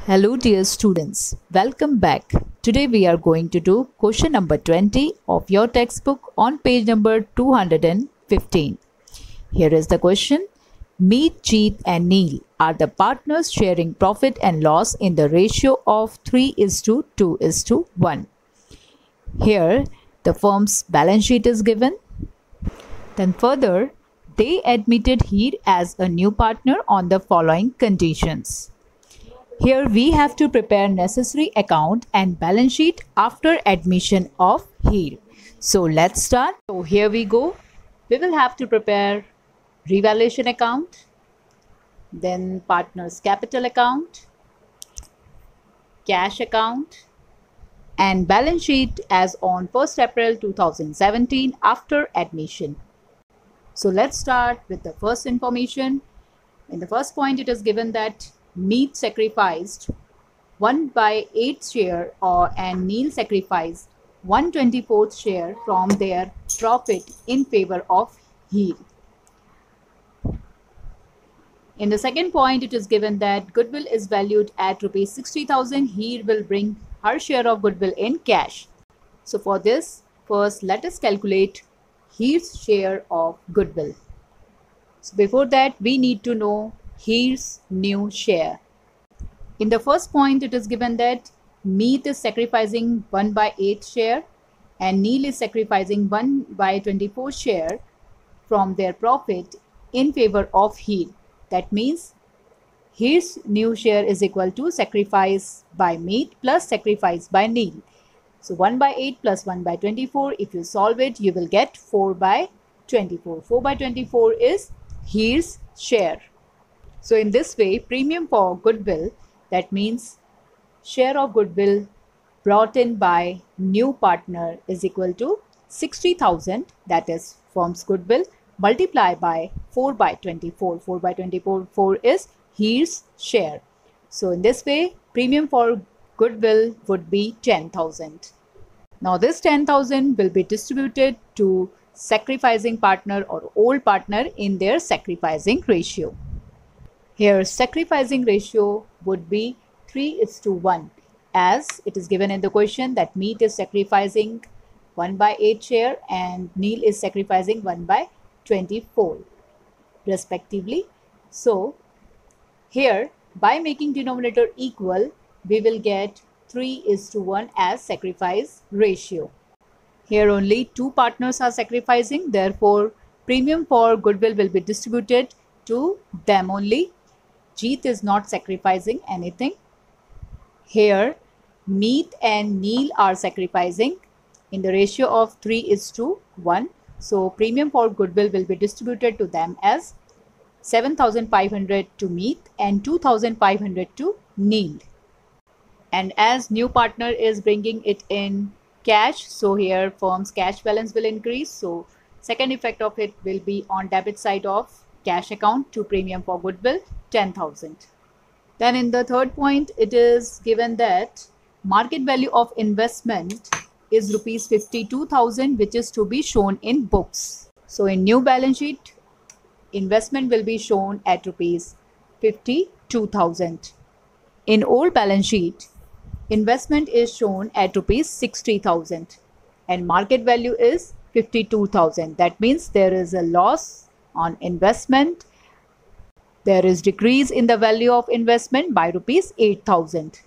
Hello dear students, welcome back. Today we are going to do question number 20 of your textbook on page number 215. Here is the question. Meet, Jeet and Neil are the partners sharing profit and loss in the ratio of 3:2:1. Here the firm's balance sheet is given. Then further, they admitted Heer as a new partner on the following conditions. Here we have to prepare necessary account and balance sheet after admission of Heer. So let's start. So here we go. We will have to prepare revaluation account, then partners capital account, cash account, and balance sheet as on 1st April 2017 after admission. So let's start with the first information. In the first point, it is given that Meet sacrificed 1/8 share and Neil sacrificed 1/24 share from their profit in favor of Heer. In the second point, it is given that goodwill is valued at rupees 60,000. Heer will bring her share of goodwill in cash. So for this, first let us calculate Heer's share of goodwill. So before that, we need to know Heer's new share. In the first point, it is given that Meet is sacrificing 1/8 share and Neil is sacrificing 1/24 share from their profit in favor of Heer. That means Heer's new share is equal to sacrifice by Meet plus sacrifice by Neil. So 1/8 plus 1/24, if you solve it, you will get 4/24. 4/24 is Heer's share. So in this way, premium for goodwill, that means share of goodwill brought in by new partner is equal to 60,000, that is firm's goodwill, multiplied by 4/24. 4/24 is Heer's share. So in this way, premium for goodwill would be 10,000. Now this 10,000 will be distributed to sacrificing partner or old partner in their sacrificing ratio. Here sacrificing ratio would be 3:1, as it is given in the question that Meet is sacrificing 1/8 share and Neil is sacrificing 1/24 respectively. So here, by making denominator equal, we will get 3:1 as sacrifice ratio. Here only two partners are sacrificing, therefore premium for goodwill will be distributed to them only. Jeet is not sacrificing anything. Here Meet and Neil are sacrificing in the ratio of 3:1. So premium for goodwill will be distributed to them as 7,500 to Meet and 2,500 to Neil. And as new partner is bringing it in cash, so here firm's cash balance will increase. So second effect of it will be on debit side of cash account to premium for goodwill 10,000. Then in the third point, it is given that market value of investment is rupees 52,000, which is to be shown in books. So in new balance sheet, investment will be shown at rupees 52,000. In old balance sheet, investment is shown at rupees 60,000 and market value is 52,000. That means there is a loss on investment. There is decrease in the value of investment by rupees 8,000.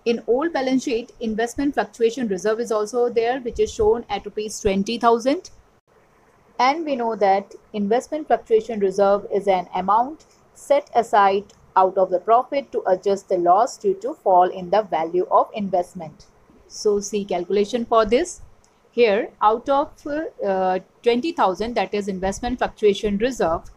In old balance sheet, investment fluctuation reserve is also there, which is shown at rupees 20,000. And we know that investment fluctuation reserve is an amount set aside out of the profit to adjust the loss due to fall in the value of investment. So see calculation for this. Here out of 20,000, that is investment fluctuation reserve,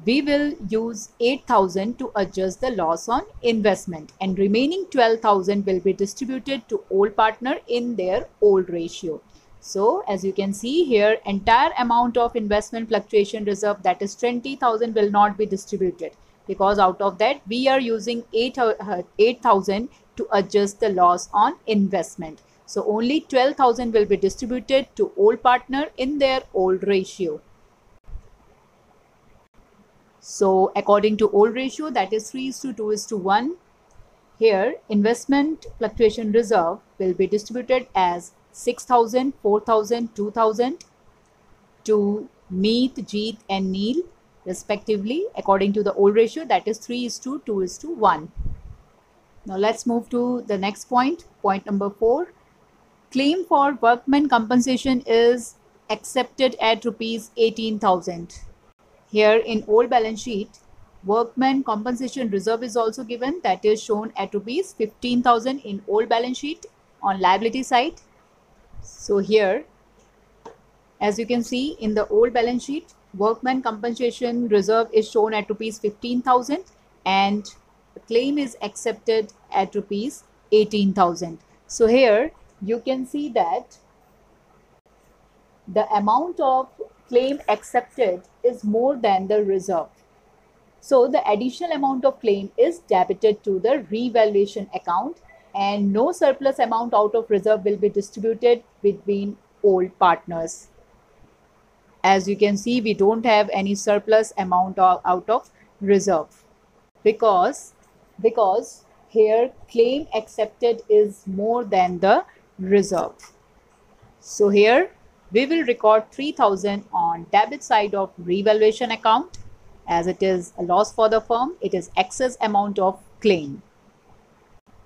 we will use 8,000 to adjust the loss on investment and remaining 12,000 will be distributed to old partner in their old ratio. So as you can see here, entire amount of investment fluctuation reserve, that is 20,000, will not be distributed because out of that we are using 8,000 to adjust the loss on investment. So only 12,000 will be distributed to old partner in their old ratio. So according to old ratio, that is 3:2:1, Here, investment fluctuation reserve will be distributed as 6,000, 4,000, 2,000 to Meet, Jeet and Neil respectively according to the old ratio, that is 3:2:1. Now let's move to the next point. Point number 4. Claim for workmen compensation is accepted at rupees 18,000. Here in old balance sheet, workmen compensation reserve is also given, that is shown at rupees 15,000 in old balance sheet on liability side. So here, as you can see in the old balance sheet, workmen compensation reserve is shown at rupees 15,000 and the claim is accepted at rupees 18,000. So here you can see that the amount of claim accepted is more than the reserve. So the additional amount of claim is debited to the revaluation account and no surplus amount out of reserve will be distributed between old partners. As you can see, we don't have any surplus amount out of reserve because here claim accepted is more than the reserve. So here we will record 3,000 on debit side of revaluation account as it is a loss for the firm. It is excess amount of claim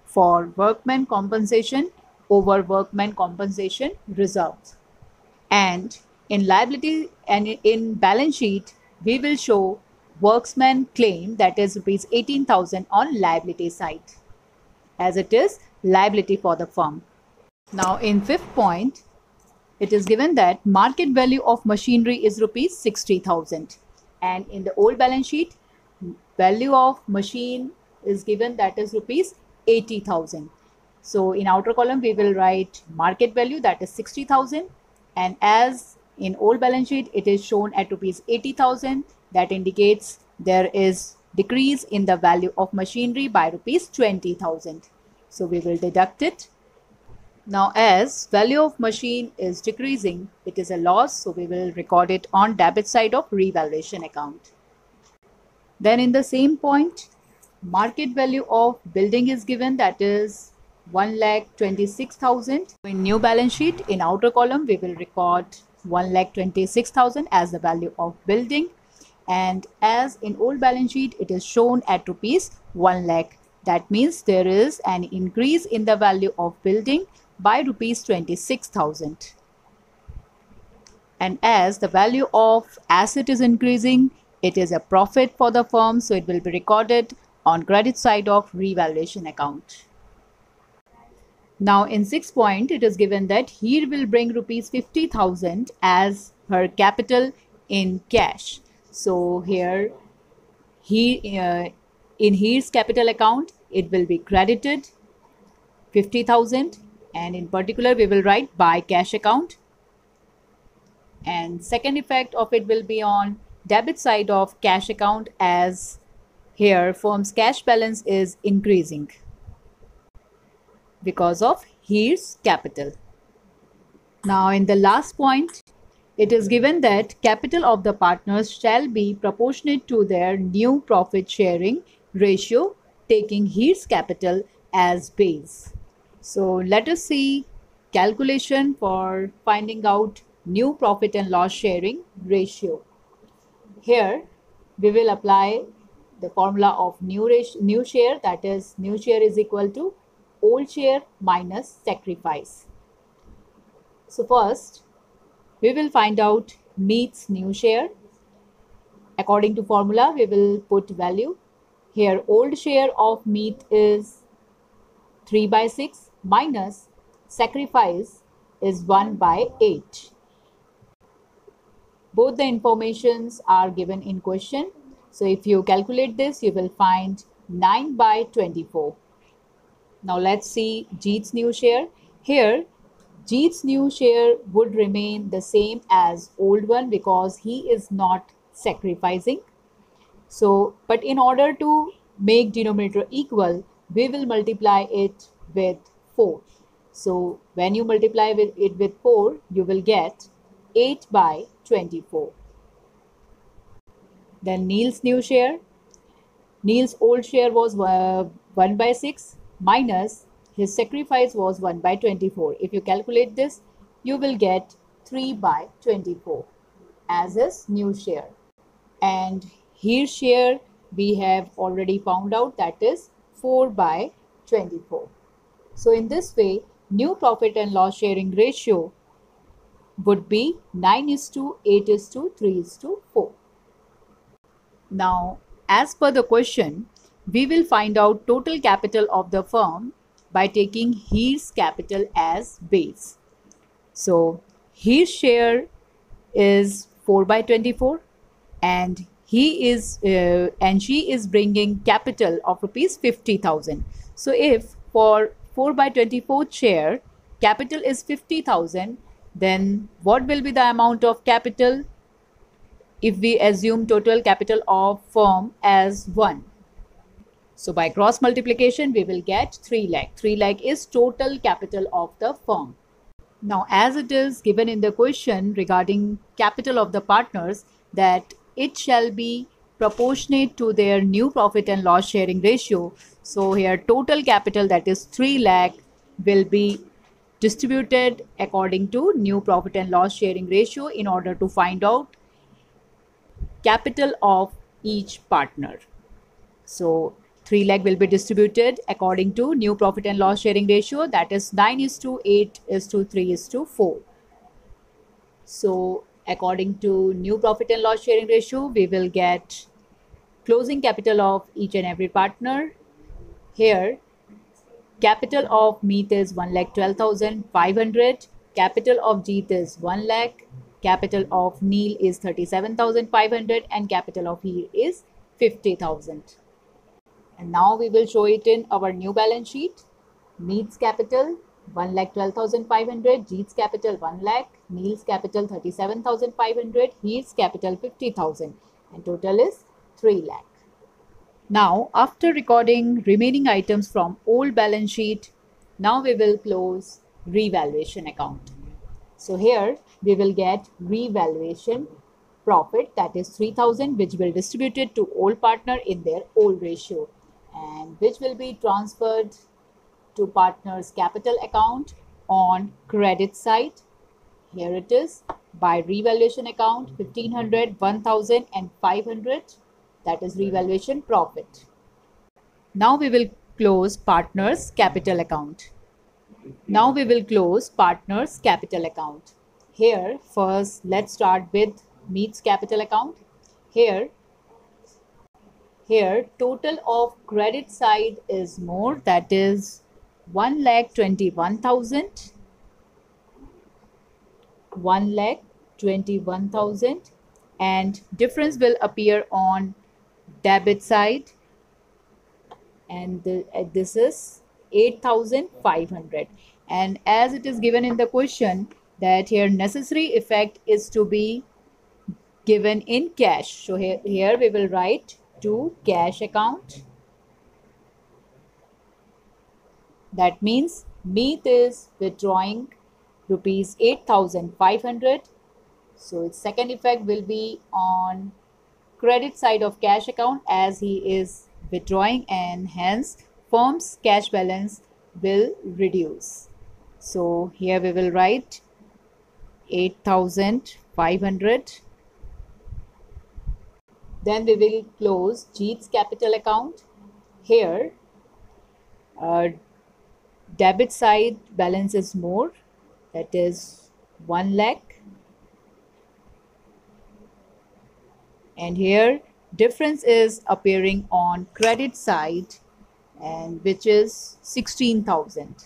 for workmen compensation over workmen compensation reserve. And in liability and in balance sheet, we will show workman claim, that is rupees 18,000 on liability side as it is liability for the firm. Now in fifth point, it is given that market value of machinery is rupees 60,000 and in the old balance sheet, value of machine is given, that is rupees 80,000. So in outer column we will write market value, that is 60,000, and as in old balance sheet it is shown at rupees 80,000, that indicates there is decrease in the value of machinery by rupees 20,000. So we will deduct it. Now as value of machine is decreasing, it is a loss, so we will record it on debit side of revaluation account. Then in the same point, market value of building is given, that is 1,26,000. In new balance sheet, in outer column we will record 1,26,000 as the value of building, and as in old balance sheet it is shown at rupees 1 lakh. That means there is an increase in the value of building by rupees 26,000. And as the value of asset is increasing, it is a profit for the firm, so it will be recorded on credit side of revaluation account. Now in 6th point, it is given that Heer will bring rupees 50,000 as her capital in cash. So here in Heer's capital account, it will be credited 50,000, and in particular we will write by cash account, and second effect of it will be on debit side of cash account as here firm's cash balance is increasing because of Heer's capital. Now in the last point, it is given that capital of the partners shall be proportionate to their new profit sharing ratio, taking Heer's capital as base. So let us see calculation for finding out new profit and loss sharing ratio. Here we will apply the formula of new share, that is new share is equal to old share minus sacrifice. So first we will find out Meet's new share. According to formula we will put value. Here old share of Meet is 3/6 minus sacrifice is 1/8. Both the informations are given in question. So if you calculate this, you will find 9/24. Now let's see Jeet's new share. Here Jeet's new share would remain the same as old one because he is not sacrificing. So, but in order to make denominator equal, we will multiply it with 4. So when you multiply it with 4, you will get 8/24. Then Neil's new share. Neil's old share was 1/6 minus his sacrifice was 1 by 24. If you calculate this, you will get 3 by 24 as his new share. And his share we have already found out, that is 4 by 24. So in this way, new profit and loss sharing ratio would be 9:8:3:4. Now, as per the question, we will find out total capital of the firm by taking his capital as base. So his share is 4 by 24 and she is bringing capital of rupees 50,000. So if for 4 by 24 share capital is 50,000, then what will be the amount of capital if we assume total capital of firm as 1? So by cross multiplication, we will get 3 lakh. 3 lakh is total capital of the firm. Now, as it is given in the question regarding capital of the partners, that it shall be proportionate to their new profit and loss sharing ratio. So here total capital, that is 3 lakh, will be distributed according to new profit and loss sharing ratio in order to find out capital of each partner. So 3 lakh will be distributed according to new profit and loss sharing ratio, that is 9:8:3:4. So according to new profit and loss sharing ratio, we will get closing capital of each and every partner. Here capital of Meet is 1,12,500, capital of Jeet is 1 lakh, capital of Neil is 37,500 and capital of Heer is 50,000. And now we will show it in our new balance sheet. Meet's capital 1,12,500, Jeet's capital 1 lakh, Neil's capital 37,500, Heer's capital 50,000 and total is 3 lakh. Now, after recording remaining items from old balance sheet, now we will close revaluation account. So here we will get revaluation profit, that is 3,000, which will distributed to old partner in their old ratio and which will be transferred to partner's capital account on credit side. Here it is, by revaluation account 1,500, 1,000 and 500, that is revaluation profit. Now we will close partner's capital account. Now we will close partner's capital account. Here first let's start with Meet's capital account. Here total of credit side is more, that is 1,21,000, 1,21,000 and difference will appear on debit side and this is 8,500. And as it is given in the question that here necessary effect is to be given in cash. So here we will write to cash account. That means Meet is withdrawing rupees 8,500. So its second effect will be on credit side of cash account as he is withdrawing and hence firm's cash balance will reduce. So here we will write 8,500. Then we will close Jeet's capital account. Here debit side balance is more, that is 1 lakh and here difference is appearing on credit side and which is 16,000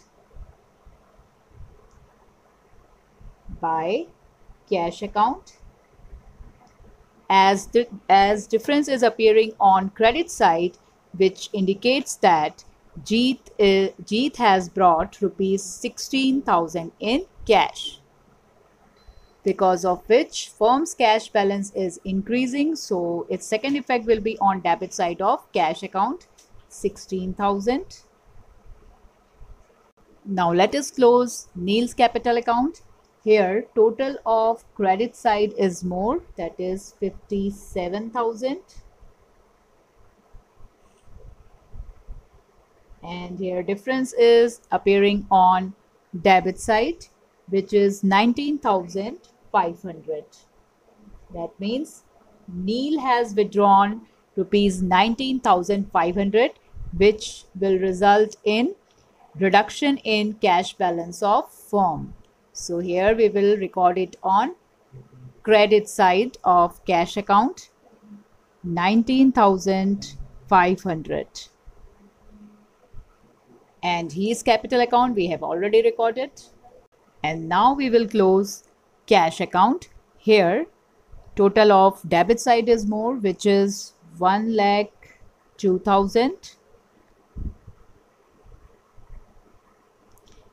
by cash account. As difference is appearing on credit side, which indicates that Jeet has brought rupees 16,000 in cash, because of which firm's cash balance is increasing. So its second effect will be on debit side of cash account 16,000. Now let us close Neil's capital account. Here total of credit side is more, that is 57,000 And here difference is appearing on debit side, which is 19,500. That means Neil has withdrawn rupees 19,500, which will result in reduction in cash balance of firm. So here we will record it on credit side of cash account, 19,500. And his capital account we have already recorded. And now we will close cash account. Here total of debit side is more, which is 1,02,000.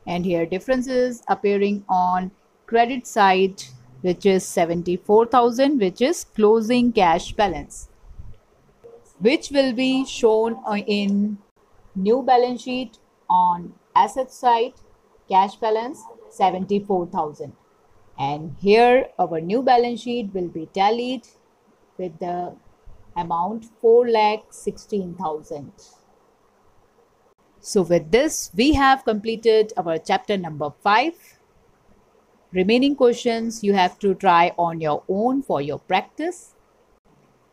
And here difference is appearing on credit side, which is 74,000, which is closing cash balance, which will be shown in new balance sheet on asset side, cash balance 74,000. And here our new balance sheet will be tallied with the amount 4,16,000. So with this, we have completed our chapter number 5. Remaining questions you have to try on your own for your practice.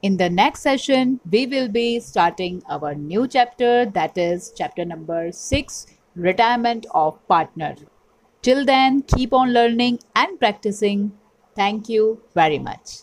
In the next session, we will be starting our new chapter, that is chapter number 6, Retirement of Partner. Till then, keep on learning and practicing. Thank you very much.